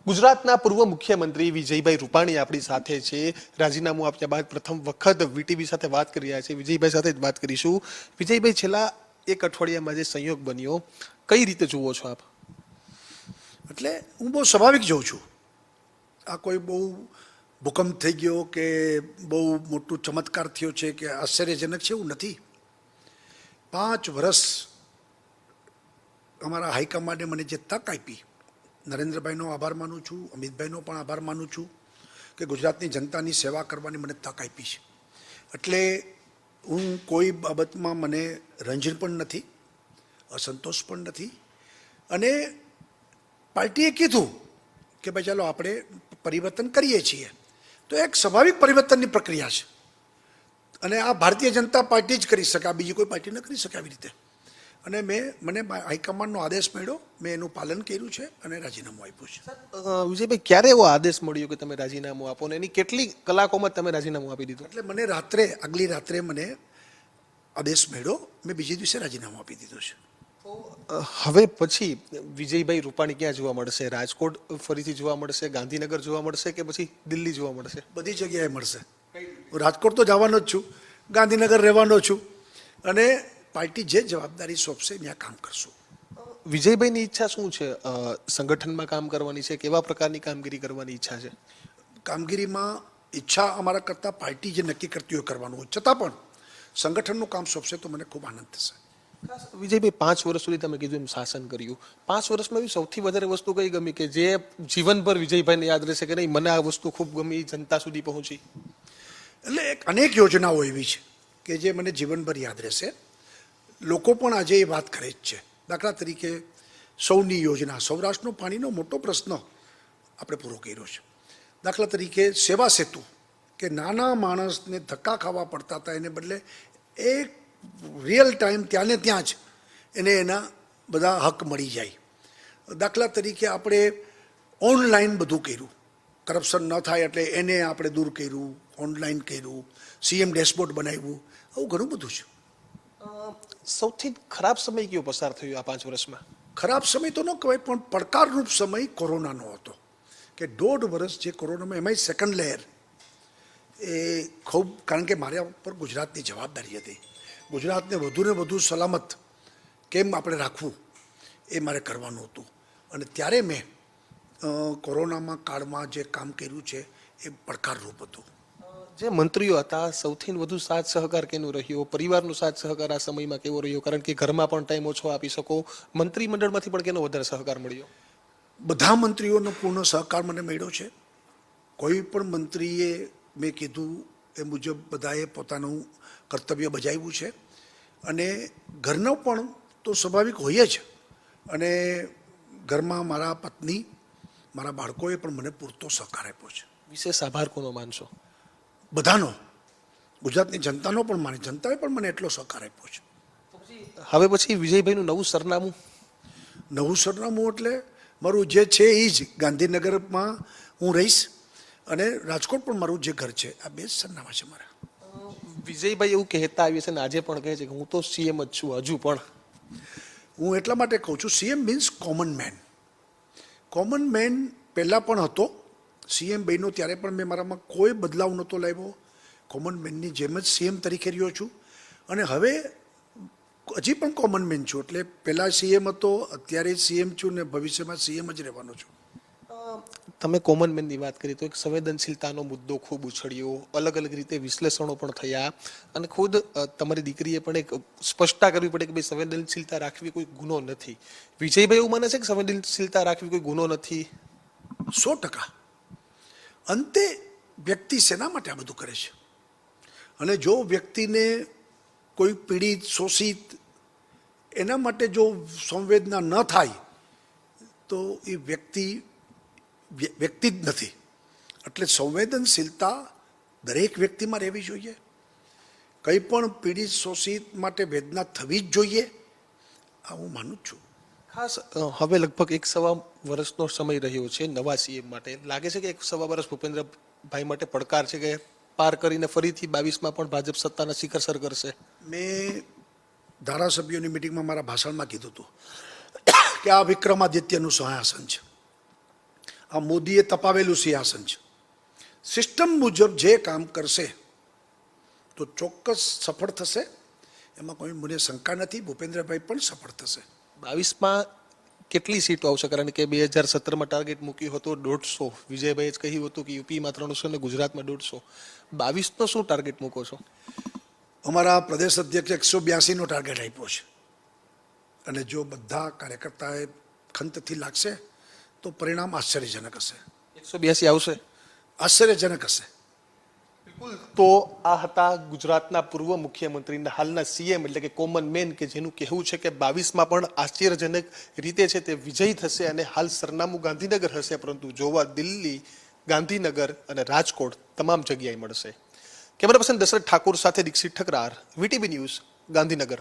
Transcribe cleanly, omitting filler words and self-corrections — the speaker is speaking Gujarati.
ગુજરાતના પૂર્વ મુખ્યમંત્રી વિજયભાઈ રૂપાણી આપણી સાથે છે. રાજીનામું આપ્યા બાદ પ્રથમ વખત વીટીવી સાથે વાત કરી રહ્યા છે. વિજયભાઈ સાથે જ વાત કરીશું. વિજયભાઈ, છેલ્લા એક અઠવાડિયામાં જે સંયોગ બન્યો, કઈ રીતે જુઓ છો આપ? એટલે હું બહુ સ્વાભાવિક જોઉં છું. આ કોઈ બહુ ભૂકંપ થઈ ગયો કે બહુ મોટું ચમત્કાર થયો છે કે આશ્ચર્યજનક છે એવું નથી. 5 વર્ષ અમારા હાઈકમાન્ડે મને જે તક આપી, નરેન્દ્રભાઈનો આભાર માનું છું, અમિતભાઈનો પણ આભાર માનું છું કે ગુજરાતની જનતાની સેવા કરવાની મને તક આપી છે. એટલે હું કોઈ બાબતમાં મને રંજન પણ નથી, અસંતોષ પણ નથી. અને પાર્ટીએ કીધું કે ભાઈ ચાલો આપણે પરિવર્તન કરીએ છીએ, તો એક સ્વાભાવિક પરિવર્તનની પ્રક્રિયા છે અને આ ભારતીય જનતા પાર્ટી જ કરી શકે, આ બીજી કોઈ પાર્ટી ન કરી શકે આવી રીતે. અને મને હાઈકમાન્ડનો આદેશ મળ્યો, મેં એનું પાલન કર્યું છે અને રાજીનામું આપ્યું છે. વિજયભાઈ, ક્યારે એવો આદેશ મળ્યો કે તમે રાજીનામું આપો ને એની કેટલી કલાકોમાં તમે રાજીનામું આપી દીધું? એટલે મને આગલી રાત્રે મને આદેશ મળ્યો, મેં બીજે દિવસે રાજીનામું આપી દીધું છે. હવે પછી વિજયભાઈ રૂપાણી ક્યાં જોવા મળશે? રાજકોટ ફરીથી જોવા મળશે, ગાંધીનગર જોવા મળશે કે પછી દિલ્હી જોવા મળશે? બધી જગ્યાએ મળશે. હું રાજકોટ તો જવાનો જ છું, ગાંધીનગર રહેવાનો છું અને પાર્ટી જે જવાબદારી સોંપશે ત્યાં કામ કરશું. વિજયભાઈની ઈચ્છા શું છે? સંગઠનમાં કામ કરવાની છે? કેવા પ્રકારની કામગીરી કરવાની ઈચ્છા છે? કામગીરીમાં ઈચ્છા અમારા કરતાં પાર્ટી જે નક્કી કરતી હોય કરવાનું હોય, છતાં પણ સંગઠનનું કામ સોંપશે તો મને ખૂબ આનંદ થશે. વિજયભાઈ, 5 વર્ષ સુધી તમે કીધું એમ શાસન કર્યું. 5 વર્ષમાં એવી સૌથી વધારે વસ્તુ કઈ ગમી કે જે જીવનભર વિજયભાઈને યાદ રહેશે કે નહીં, મને આ વસ્તુ ખૂબ ગમી, જનતા સુધી પહોંચી? એટલે અનેક યોજનાઓ એવી છે કે જે મને જીવનભર યાદ રહેશે. લોકો પણ આજે એ વાત કરે જ છે. દાખલા તરીકે સૌની યોજના, સૌરાષ્ટ્રનો પાણીનો મોટો પ્રશ્ન આપણે પૂરો કર્યો છે. દાખલા તરીકે સેવા સેતુ, કે નાના માણસને ધક્કા ખાવા પડતા હતા, એને બદલે એક રિયલ ટાઈમ ત્યાં ને ત્યાં જ એને એના બધા હક મળી જાય. દાખલા તરીકે આપણે ઓનલાઈન બધું કર્યું, કરપ્શન ન થાય એટલે એને આપણે દૂર કર્યું, ઓનલાઈન કર્યું, સીએમ ડેશબોર્ડ બનાવ્યું, આવું ઘણું બધું છે. સૌથી ખરાબ સમય કયો પસાર થયો આ 5 વર્ષમાં? ખરાબ સમય તો ન કહેવાય, પણ પડકારરૂપ સમય કોરોનાનો હતો કે 1.5 વર્ષ જે કોરોનામાં, એમાંય સેકન્ડ લેયર, એ ખૂબ, કારણ કે મારા ઉપર ગુજરાતની જવાબદારી હતી. ગુજરાતને વધુને વધુ સલામત કેમ આપણે રાખવું એ મારે કરવાનું હતું. અને ત્યારે મેં કોરોનામાં કાળમાં જે કામ કર્યું છે એ પડકારરૂપ હતું. જે મંત્રીઓ હતા, સૌથી વધુ સાથ સહકાર કેનો રહ્યો? પરિવારનો સાથ સહકાર આ સમયમાં કેવો રહ્યો? કારણ કે ઘરમાં પણ ટાઈમ ઓછો આપી શકો. મંત્રીમંડળમાંથી પણ કેનો વધારે સહકાર મળ્યો? બધા મંત્રીઓનો પૂર્ણ સહકાર મને મળ્યો છે. કોઈ પણ મંત્રીએ મેં કીધું એ મુજબ બધાએ પોતાનું કર્તવ્ય બજાવ્યું છે. અને ઘરનો પણ તો સ્વાભાવિક હોય જ, અને ઘરમાં મારા પત્ની, મારા બાળકોએ પણ મને પૂરતો સહકાર આપ્યો છે. વિશેષ આભાર કોનો માનશો? બધાનો, ગુજરાતની જનતાનો પણ માની, જનતાએ પણ મને એટલો સહકાર આપ્યો છે. હવે પછી વિજયભાઈનું નવું સરનામું? નવું સરનામું એટલે મારું જે છે એ જ ગાંધીનગરમાં હું રહીશ અને રાજકોટ પણ મારું જે ઘર છે. આ 2 સરનામા છે મારા. વિજયભાઈ એવું કહેતા આવ્યા છે ને આજે પણ કહે છે કે હું તો સીએમ જ છું હજુ પણ. હું એટલા માટે કહું છું, CM means common main. Common main પહેલાં પણ હતો, સીએમ બન્યો ત્યારે પણ મેં મારામાં કોઈ બદલાવ નહોતો લાવ્યો. કોમન મેનની જેમ જ સીએમ તરીકે રહ્યો છું અને હવે હજી પણ કોમન મેન છું. એટલે પહેલાં સીએમ હતો, અત્યારે સીએમ છું ને ભવિષ્યમાં સીએમ જ રહેવાનો છું. તમે કોમન મેનની વાત કરી તો એક સંવેદનશીલતાનો મુદ્દો ખૂબ ઉછળ્યો, અલગ અલગ રીતે વિશ્લેષણો પણ થયા અને ખુદ તમારી દીકરીએ પણ એક સ્પષ્ટતા કરવી પડે કે ભાઈ સંવેદનશીલતા રાખવી કોઈ ગુનો નથી. વિજયભાઈ એવું માને છે કે સંવેદનશીલતા રાખવી કોઈ ગુનો નથી? 100%. અંતે વ્યક્તિ શેના માટે આ બધું કરે છે? અને જો વ્યક્તિને કોઈ પીડિત, શોષિત, એના માટે જો સંવેદના ન થાય તો એ વ્યક્તિ જ નથી. એટલે સંવેદનશીલતા દરેક વ્યક્તિમાં રહેવી જોઈએ. કંઈ પણ પીડિત, શોષિત માટે વેદના થવી જ જોઈએ, આ હું માનું છું. ખાસ હવે લગભગ 1.25 વર્ષનો સમય રહ્યો છે નવા સીએમ માટે. લાગે છે કે 1.25 વર્ષ ભૂપેન્દ્રભાઈ માટે પડકાર છે કે પાર કરીને ફરીથી 22માં પણ ભાજપ સત્તાના શિખર સર કરશે? મેં ધારાસભ્યોની મિટિંગમાં મારા ભાષણમાં કીધું હતું કે આ વિક્રમાદિત્યનું સિંહાસન છે. આ મોદીએ તપાવેલું સિંહાસન છે. સિસ્ટમ મુજબ જે કામ કરશે તો ચોક્કસ સફળ થશે, એમાં કોઈ મને શંકા નથી. ભૂપેન્દ્રભાઈ પણ સફળ થશે. 22માં કેટલી સીટો આવશે? કારણ કે 2017માં ટાર્ગેટ મૂક્યું હતું 150. વિજયભાઈએ જ કહ્યું હતું કે યુપીમાં 300 અને ગુજરાતમાં 150. 22નો શું ટાર્ગેટ મૂકો છો? અમારા પ્રદેશ અધ્યક્ષે 182નો ટાર્ગેટ આપ્યો છે, અને જો બધા કાર્યકર્તાએ ખંતથી લાગશે તો પરિણામ આશ્ચર્યજનક હશે. 182 આવશે. આશ્ચર્યજનક હશે. બિલકુલ. તો આ હતા ગુજરાતના પૂર્વ મુખ્યમંત્રીના હાલના સીએમ એટલે કે કોમન મેન, કે જેનું કહેવું છે કે 22માં પણ આશ્ચર્યજનક રીતે છે તે વિજયી થશે અને હાલ સરનામું ગાંધીનગર હશે, પરંતુ જોવા દિલ્હી, ગાંધીનગર અને રાજકોટ તમામ જગ્યાએ મળશે. કેમેરા પર્સન દશરથ ઠાકોર સાથે દીક્ષિત ઠકરાર, વીટીવી ન્યૂઝ, ગાંધીનગર.